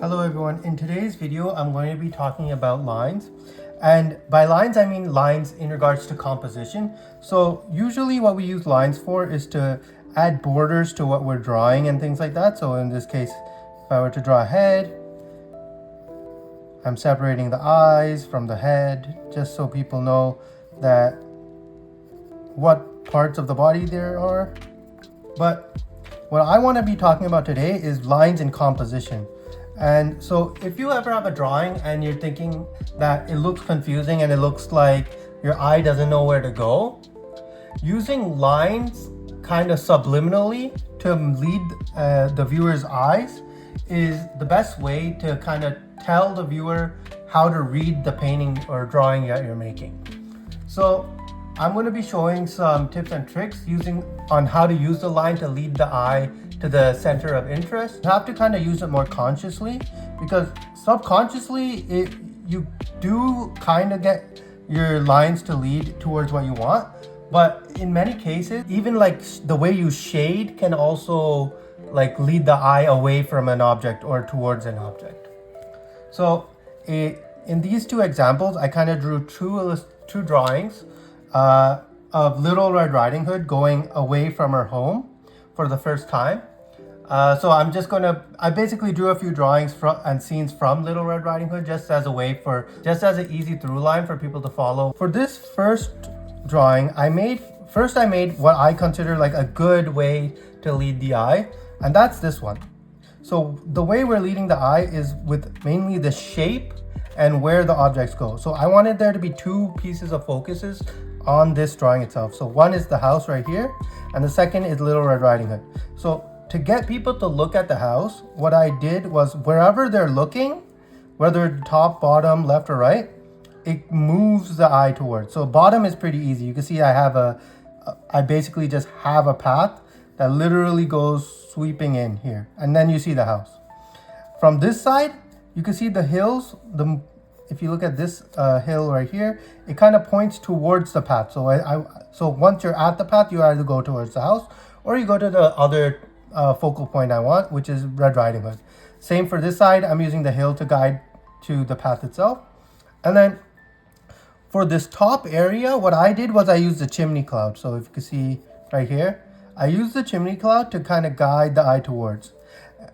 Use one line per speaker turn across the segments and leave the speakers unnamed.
Hello everyone, in today's video I'm going to be talking about lines, and by lines I mean lines in regards to composition. So usually what we use lines for is to add borders to what we're drawing and things like that. So in this case, if I were to draw a head, I'm separating the eyes from the head just so people know that what parts of the body there are. But what I want to be talking about today is lines in composition. And so if you ever have a drawing and you're thinking that it looks confusing and it looks like your eye doesn't know where to go, using lines kind of subliminally to lead the viewer's eyes is the best way to kind of tell the viewer how to read the painting or drawing that you're making. So I'm going to be showing some tips and tricks on how to use the line to lead the eye to the center of interest. You have to kind of use it more consciously, because subconsciously you do kind of get your lines to lead towards what you want. But in many cases, even like the way you shade can also like lead the eye away from an object or towards an object. So in these two examples, I kind of drew two drawings of Little Red Riding Hood going away from her home for the first time. So I basically drew a few drawings and scenes from Little Red Riding Hood just as an easy through line for people to follow. For this first drawing, I made what I consider like a good way to lead the eye, and that's this one. So the way we're leading the eye is with mainly the shape and where the objects go. So I wanted there to be two pieces of focuses on this drawing itself. So one is the house right here, and the second is Little Red Riding Hood. So to get people to look at the house, what I did was wherever they're looking, whether top, bottom, left or right, it moves the eye towards. So bottom is pretty easy. You can see I basically just have a path that literally goes sweeping in here, and then you see the house. From this side, you can see the hills. If you look at this hill right here, it kind of points towards the path. So once you're at the path, you either go towards the house or you go to the other focal point I want, which is Red Riding Hood. Same for this side, I'm using the hill to guide to the path itself. And then for this top area, what I did was I used the chimney cloud. So if you can see right here, I used the chimney cloud to kind of guide the eye towards.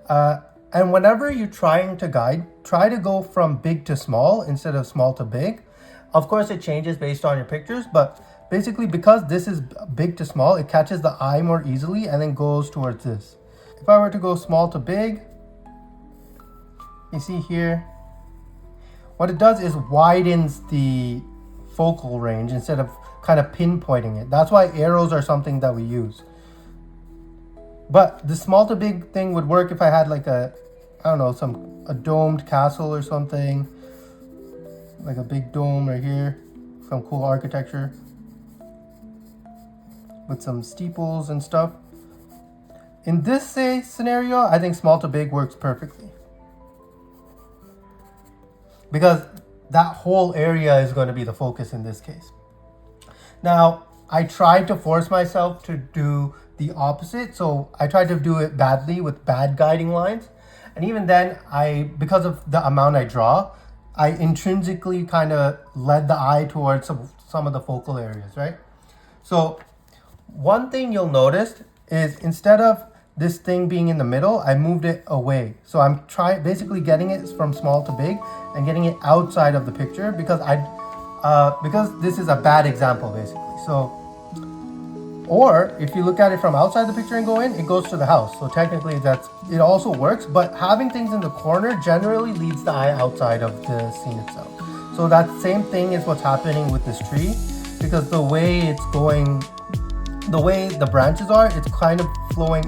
And whenever you're trying to guide, try to go from big to small instead of small to big. Of course, it changes based on your pictures, but basically because this is big to small, it catches the eye more easily and then goes towards this. If I were to go small to big, you see here, what it does is widens the focal range instead of kind of pinpointing it. That's why arrows are something that we use. But the small to big thing would work if I had like a domed castle or something, like a big dome right here, some cool architecture with some steeples and stuff. In this scenario, I think small to big works perfectly, because that whole area is going to be the focus in this case. Now, I tried to force myself to do the opposite. So I tried to do it badly with bad guiding lines. And even then, because of the amount I draw, I intrinsically kind of led the eye towards some of the focal areas, right? So one thing you'll notice is instead of this thing being in the middle, I moved it away. So I'm basically getting it from small to big and getting it outside of the picture because this is a bad example basically. Or if you look at it from outside the picture and go in, it goes to the house. So technically it also works, but having things in the corner generally leads the eye outside of the scene itself. So that same thing is what's happening with this tree, because the way the branches are, it's kind of flowing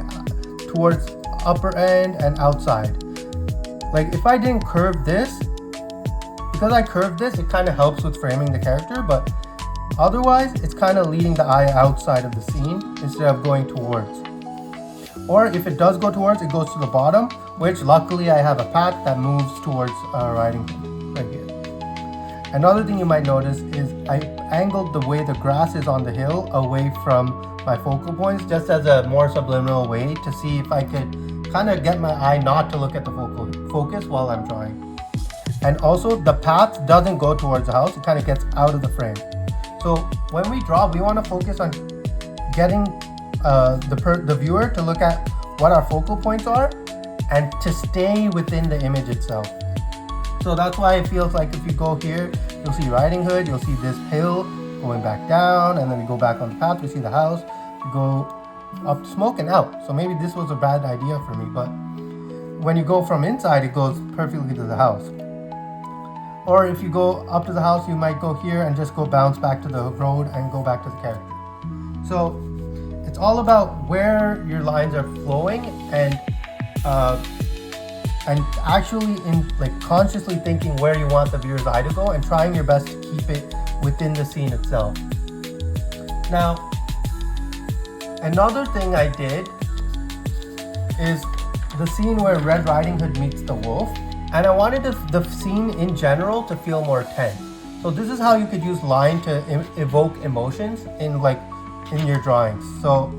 towards upper end and outside. Like if I didn't curve this, because I curved this, it kind of helps with framing the character, but otherwise, it's kind of leading the eye outside of the scene instead of going towards. Or if it does go towards, it goes to the bottom, which luckily I have a path that moves towards Riding Hood right here. Another thing you might notice is I angled the way the grass is on the hill away from my focal points, just as a more subliminal way to see if I could kind of get my eye not to look at the focus while I'm drawing. And also the path doesn't go towards the house, it kind of gets out of the frame. So when we draw, we want to focus on getting the viewer to look at what our focal points are and to stay within the image itself. So that's why it feels like if you go here, you'll see Riding Hood, you'll see this hill going back down, and then we go back on the path, we see the house, we go up smoke and out. So maybe this was a bad idea for me, but when you go from inside, it goes perfectly to the house. Or if you go up to the house, you might go here and just go bounce back to the road and go back to the character. So it's all about where your lines are flowing and actually consciously thinking where you want the viewer's eye to go and trying your best to keep it within the scene itself. Now, another thing I did is the scene where Red Riding Hood meets the wolf, and I wanted the scene in general to feel more tense. So this is how you could use line to evoke emotions in your drawings. So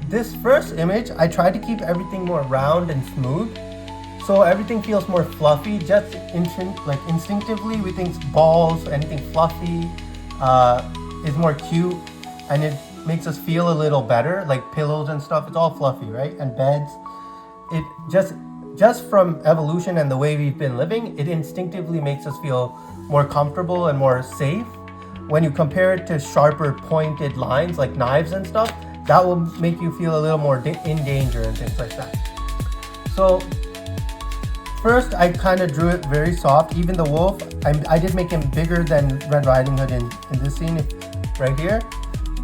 this first image, I tried to keep everything more round and smooth, so everything feels more fluffy. Just instinctively, we think balls, anything fluffy, is more cute, and it makes us feel a little better, like pillows and stuff. It's all fluffy, right? And beds. It just from evolution and the way we've been living, it instinctively makes us feel more comfortable and more safe. When you compare it to sharper pointed lines like knives and stuff, that will make you feel a little more in danger and things like that. So first I kind of drew it very soft. Even the wolf, I did make him bigger than Red Riding Hood in this scene right here.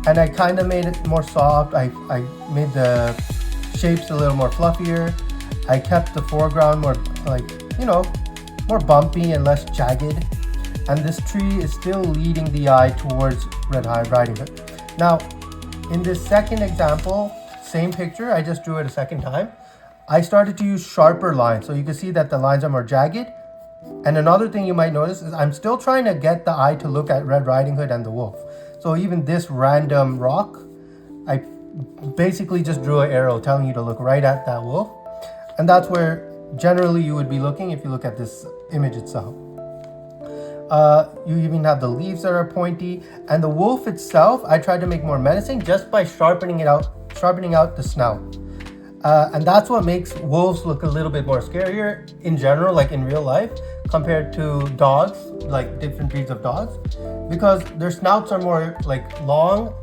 And I kind of made it more soft. I made the shapes a little more fluffier. I kept the foreground more more bumpy and less jagged. And this tree is still leading the eye towards Red Riding Hood. Now, in this second example, same picture, I just drew it a second time. I started to use sharper lines, so you can see that the lines are more jagged. And another thing you might notice is I'm still trying to get the eye to look at Red Riding Hood and the wolf. So even this random rock, I basically just drew an arrow telling you to look right at that wolf. And that's where generally you would be looking if you look at this image itself. You even have the leaves that are pointy, and the wolf itself I tried to make more menacing just by sharpening out the snout. And that's what makes wolves look a little bit more scarier in general, like in real life, compared to dogs, like different breeds of dogs, because their snouts are more long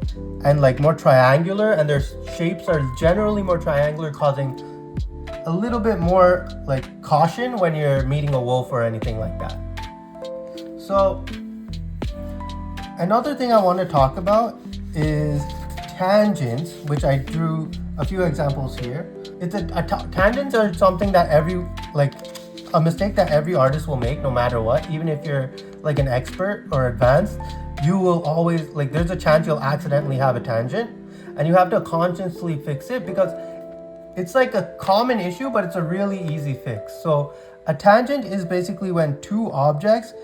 and more triangular, and their shapes are generally more triangular, causing a little bit more caution when you're meeting a wolf or anything like that. So another thing I want to talk about is tangents, which I drew a few examples here. Tangents are something that a mistake that every artist will make no matter what. Even if you're an expert or advanced, you will always there's a chance you'll accidentally have a tangent, and you have to consciously fix it because it's a common issue, but it's a really easy fix. So a tangent is basically when two objects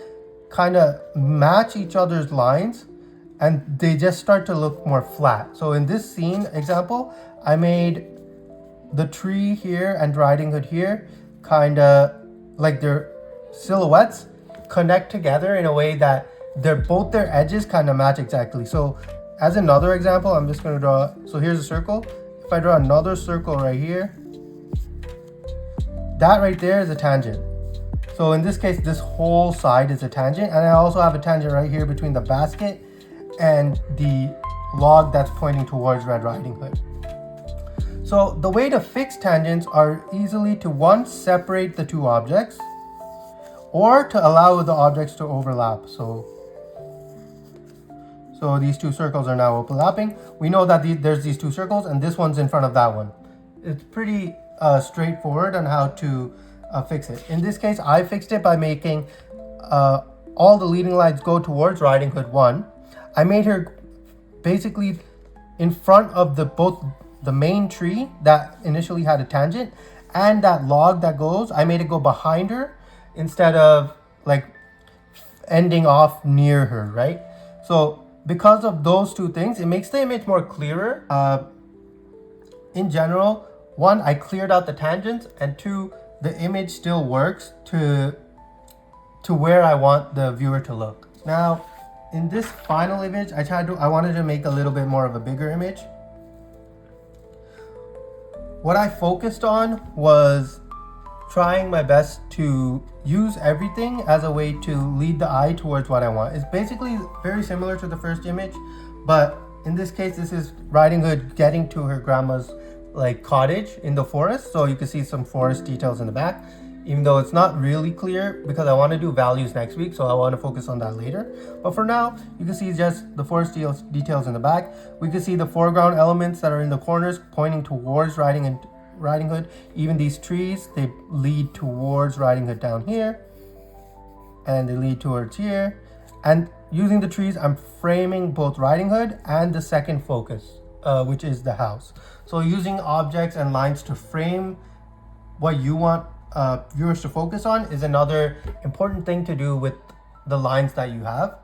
kind of match each other's lines and they just start to look more flat. So in this scene example, I made the tree here and Riding Hood here kind of their silhouettes connect together in a way that both their edges kind of match exactly. So as another example, I'm just going to draw, so here's a circle. If I draw another circle right here, that right there is a tangent. So in this case, this whole side is a tangent, and I also have a tangent right here between the basket and the log that's pointing towards Red Riding Hood. So the way to fix tangents are easily to separate the two objects, or to allow the objects to overlap. So these two circles are now overlapping. We know that there's these two circles, and this one's in front of that one. It's pretty straightforward on how to fix it. In this case, I fixed it by making all the leading lines go towards Riding Hood 1. I made her basically in front of both the main tree that initially had a tangent and that log that goes. I made it go behind her instead of ending off near her, right? So because of those two things, it makes the image more clearer. In general, one, I cleared out the tangents, and two, the image still works to where I want the viewer to look. Now, in this final image, I wanted to make a little bit more of a bigger image. What I focused on was trying my best to use everything as a way to lead the eye towards what I want. It's basically very similar to the first image, but in this case, this is Riding Hood getting to her grandma's like cottage in the forest. So you can see some forest details in the back, even though it's not really clear because I want to do values next week. So I want to focus on that later. But for now, you can see just the forest details in the back. We can see the foreground elements that are in the corners pointing towards Riding Hood. Even these trees, they lead towards Riding Hood down here, and they lead towards here. And using the trees, I'm framing both Riding Hood and the second focus, which is the house. So using objects and lines to frame what you want viewers to focus on is another important thing to do with the lines that you have.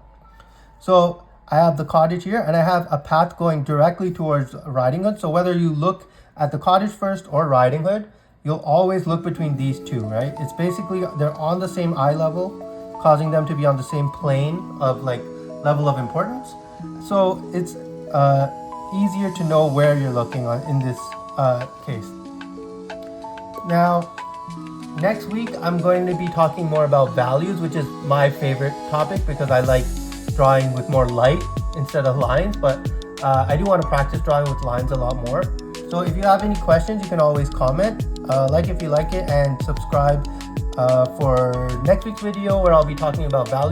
So I have the cottage here, and I have a path going directly towards Riding Hood. So whether you look at the cottage first or Riding Hood, you'll always look between these two, right? It's basically, they're on the same eye level, causing them to be on the same plane of like level of importance. So it's easier to know where you're looking on in this case. Now, next week, I'm going to be talking more about values, which is my favorite topic because I like drawing with more light instead of lines, but I do want to practice drawing with lines a lot more. So if you have any questions, you can always comment, like if you like it, and subscribe for next week's video where I'll be talking about values.